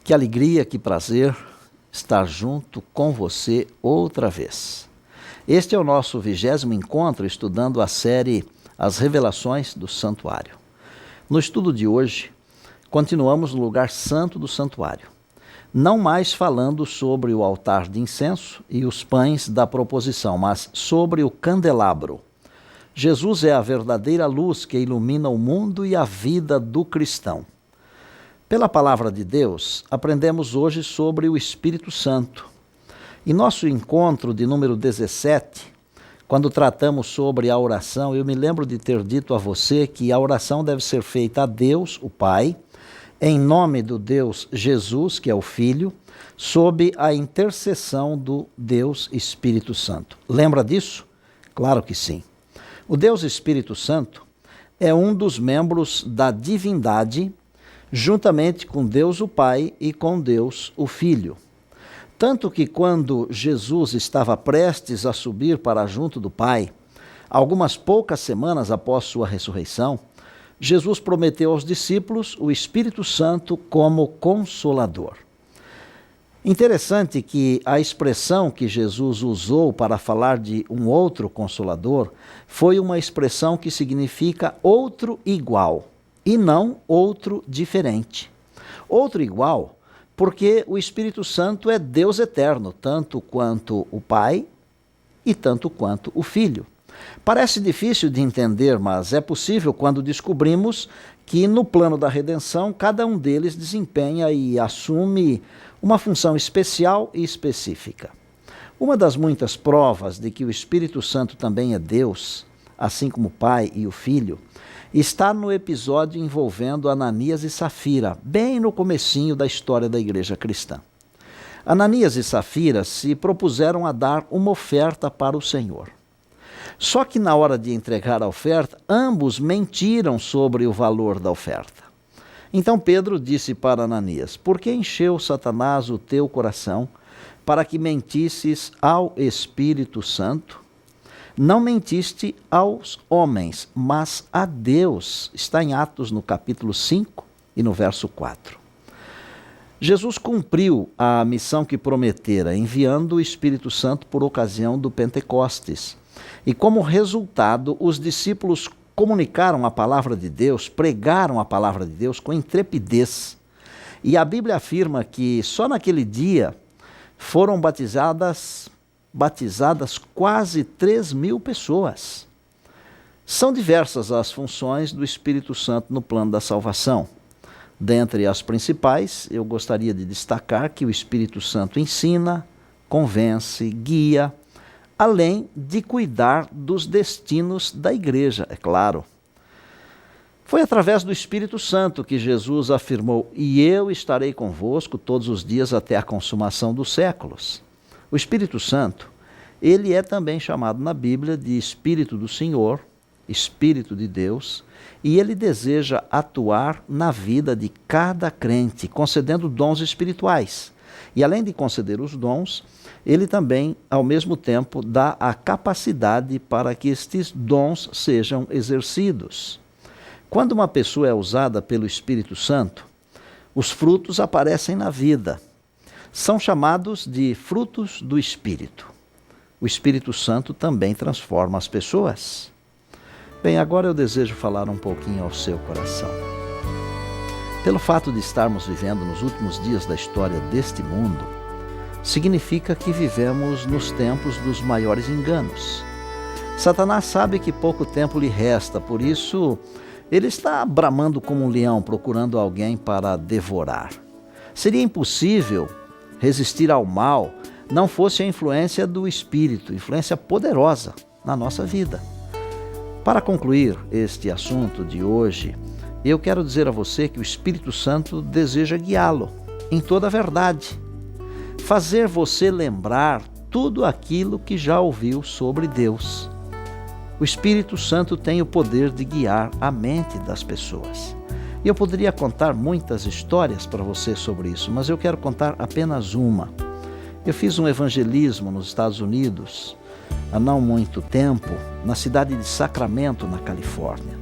Que alegria, que prazer estar junto com você outra vez. Este é o nosso 20º encontro estudando a série As Revelações do Santuário. No estudo de hoje, continuamos no lugar santo do santuário, não mais falando sobre o altar de incenso e os pães da proposição, mas sobre o candelabro. Jesus é a verdadeira luz que ilumina o mundo e a vida do cristão. Pela palavra de Deus, aprendemos hoje sobre o Espírito Santo. Em nosso encontro de número 17, quando tratamos sobre a oração, eu me lembro de ter dito a você que a oração deve ser feita a Deus, o Pai, em nome do Deus Jesus, que é o Filho, sob a intercessão do Deus Espírito Santo. Lembra disso? Claro que sim. O Deus Espírito Santo é um dos membros da divindade, juntamente com Deus o Pai e com Deus o Filho. Tanto que quando Jesus estava prestes a subir para junto do Pai, algumas poucas semanas após sua ressurreição, Jesus prometeu aos discípulos o Espírito Santo como Consolador. Interessante que a expressão que Jesus usou para falar de um outro Consolador foi uma expressão que significa outro igual e não outro diferente. Outro igual porque o Espírito Santo é Deus eterno, tanto quanto o Pai e tanto quanto o Filho. Parece difícil de entender, mas é possível quando descobrimos que no plano da redenção cada um deles desempenha e assume uma função especial e específica. Uma das muitas provas de que o Espírito Santo também é Deus, assim como o Pai e o Filho, está no episódio envolvendo Ananias e Safira, bem no comecinho da história da igreja cristã. Ananias e Safira se propuseram a dar uma oferta para o Senhor. Só que na hora de entregar a oferta, ambos mentiram sobre o valor da oferta. Então Pedro disse para Ananias: por que encheu Satanás o teu coração para que mentisses ao Espírito Santo? Não mentiste aos homens, mas a Deus. Está em Atos no capítulo 5 e no verso 4. Jesus cumpriu a missão que prometera, enviando o Espírito Santo por ocasião do Pentecostes. E como resultado, os discípulos comunicaram a palavra de Deus, pregaram a palavra de Deus com intrepidez. E a Bíblia afirma que só naquele dia foram batizadas quase 3.000 pessoas. São diversas as funções do Espírito Santo no plano da salvação. Dentre as principais, eu gostaria de destacar que o Espírito Santo ensina, convence, guia, além de cuidar dos destinos da igreja, é claro. Foi através do Espírito Santo que Jesus afirmou: e eu estarei convosco todos os dias até a consumação dos séculos. O Espírito Santo, ele é também chamado na Bíblia de Espírito do Senhor, Espírito de Deus, e ele deseja atuar na vida de cada crente, concedendo dons espirituais. E além de conceder os dons, ele também, ao mesmo tempo, dá a capacidade para que estes dons sejam exercidos. Quando uma pessoa é usada pelo Espírito Santo, os frutos aparecem na vida. São chamados de frutos do Espírito. O Espírito Santo também transforma as pessoas. Bem, agora eu desejo falar um pouquinho ao seu coração. Pelo fato de estarmos vivendo nos últimos dias da história deste mundo, significa que vivemos nos tempos dos maiores enganos. Satanás sabe que pouco tempo lhe resta, por isso ele está bramando como um leão, procurando alguém para devorar. Seria impossível resistir ao mal, não fosse a influência do Espírito, influência poderosa na nossa vida. Para concluir este assunto de hoje, eu quero dizer a você que o Espírito Santo deseja guiá-lo em toda a verdade, fazer você lembrar tudo aquilo que já ouviu sobre Deus. O Espírito Santo tem o poder de guiar a mente das pessoas. E eu poderia contar muitas histórias para você sobre isso, mas eu quero contar apenas uma. Eu fiz um evangelismo nos Estados Unidos há não muito tempo, na cidade de Sacramento, na Califórnia.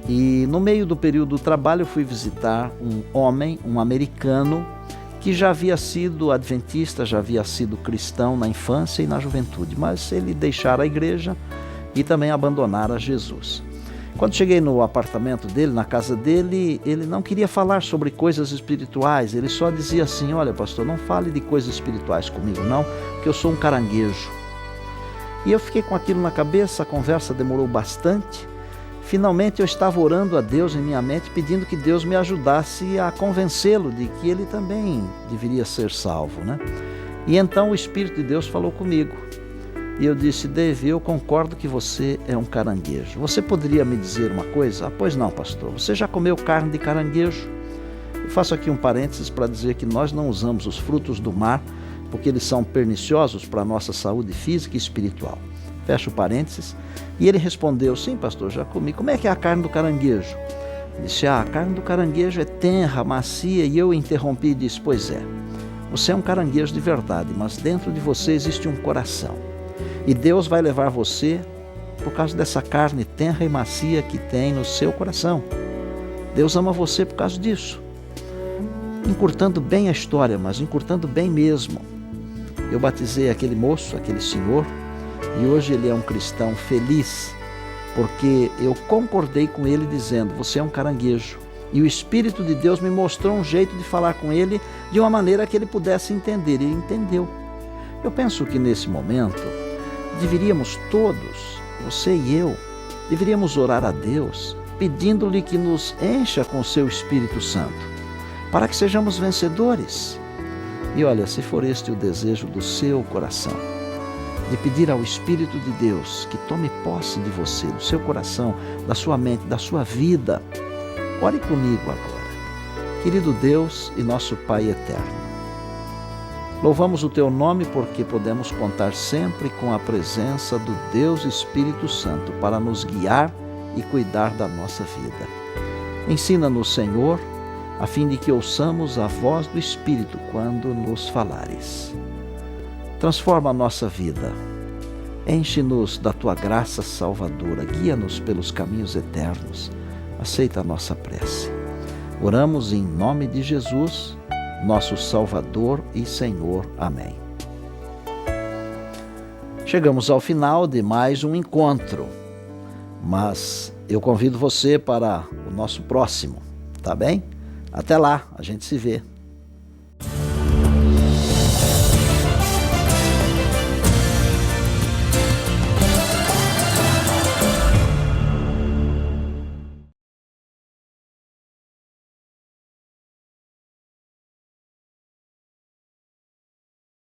E no meio do período do trabalho fui visitar um homem, um americano, que já havia sido adventista, já havia sido cristão na infância e na juventude, mas ele deixara a igreja e também abandonara Jesus. Quando cheguei no apartamento dele, na casa dele, ele não queria falar sobre coisas espirituais, ele só dizia assim: olha, pastor, não fale de coisas espirituais comigo não, porque eu sou um caranguejo. E eu fiquei com aquilo na cabeça, a conversa demorou bastante. Finalmente eu estava orando a Deus em minha mente, pedindo que Deus me ajudasse a convencê-lo de que ele também deveria ser salvo, né? E então o Espírito de Deus falou comigo. E eu disse: Dave, eu concordo que você é um caranguejo. Você poderia me dizer uma coisa? Pois não, pastor. Você já comeu carne de caranguejo? Eu faço aqui um parênteses para dizer que nós não usamos os frutos do mar, porque eles são perniciosos para a nossa saúde física e espiritual. Fecho parênteses. E ele respondeu: sim, pastor, já comi. Como é que é a carne do caranguejo? Eu disse: a carne do caranguejo é tenra, macia. E eu interrompi e disse: pois é, você é um caranguejo de verdade, mas dentro de você existe um coração. E Deus vai levar você por causa dessa carne tenra e macia que tem no seu coração. Deus ama você por causa disso. Encurtando bem a história, mas encurtando bem mesmo. Eu batizei aquele moço, aquele senhor, e hoje ele é um cristão feliz, porque eu concordei com ele dizendo: você é um caranguejo. E o Espírito de Deus me mostrou um jeito de falar com ele de uma maneira que ele pudesse entender. E ele entendeu. Eu penso que nesse momento deveríamos todos, você e eu, deveríamos orar a Deus, pedindo-lhe que nos encha com o seu Espírito Santo, para que sejamos vencedores. E olha, se for este o desejo do seu coração, de pedir ao Espírito de Deus que tome posse de você, do seu coração, da sua mente, da sua vida, ore comigo agora. Querido Deus e nosso Pai eterno, louvamos o Teu nome porque podemos contar sempre com a presença do Deus Espírito Santo para nos guiar e cuidar da nossa vida. Ensina-nos, Senhor, a fim de que ouçamos a voz do Espírito quando nos falares. Transforma a nossa vida. Enche-nos da Tua graça salvadora. Guia-nos pelos caminhos eternos. Aceita a nossa prece. Oramos em nome de Jesus, nosso Salvador e Senhor. Amém. Chegamos ao final de mais um encontro, mas eu convido você para o nosso próximo, tá bem? Até lá, a gente se vê.